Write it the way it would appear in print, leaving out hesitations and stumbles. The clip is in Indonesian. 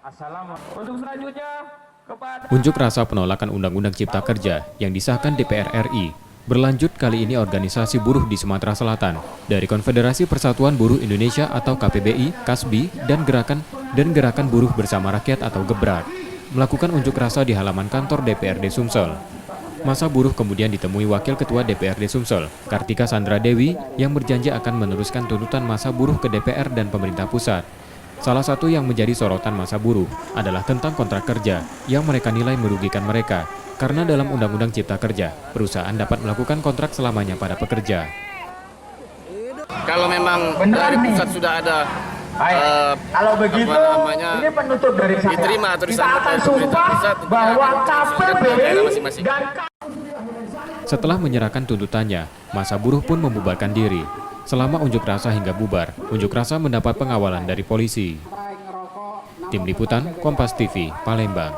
Untuk selanjutnya kepada Unjuk rasa penolakan Undang-Undang Cipta Kerja yang disahkan DPR RI berlanjut kali ini organisasi buruh di Sumatera Selatan dari Konfederasi Persatuan Buruh Indonesia atau KPBI, KASBI, dan Gerakan Buruh Bersama Rakyat atau GEBRAK melakukan unjuk rasa di halaman kantor DPRD Sumsel. Masa buruh kemudian ditemui Wakil Ketua DPRD Sumsel, Kartika Sandra Dewi, yang berjanji akan meneruskan tuntutan masa buruh ke DPR dan pemerintah pusat. Salah satu yang menjadi sorotan masa buruh adalah tentang kontrak kerja yang mereka nilai merugikan mereka karena dalam Undang-Undang Cipta Kerja, perusahaan dapat melakukan kontrak selamanya pada pekerja. Kalau memang Beneran dari nih? pusat sudah ada kalau begitu ini penutup dari saya. diterima atau Kita disambut akan oleh pemerintah sumpah pusat, tentunya bahwa akan diselesaikan pada daerah KPBI masing-masing. dan Setelah menyerahkan tuntutannya, masa buruh pun membubarkan diri. Selama unjuk rasa hingga bubar, unjuk rasa mendapat pengawalan dari polisi. Tim Liputan, Kompas TV, Palembang.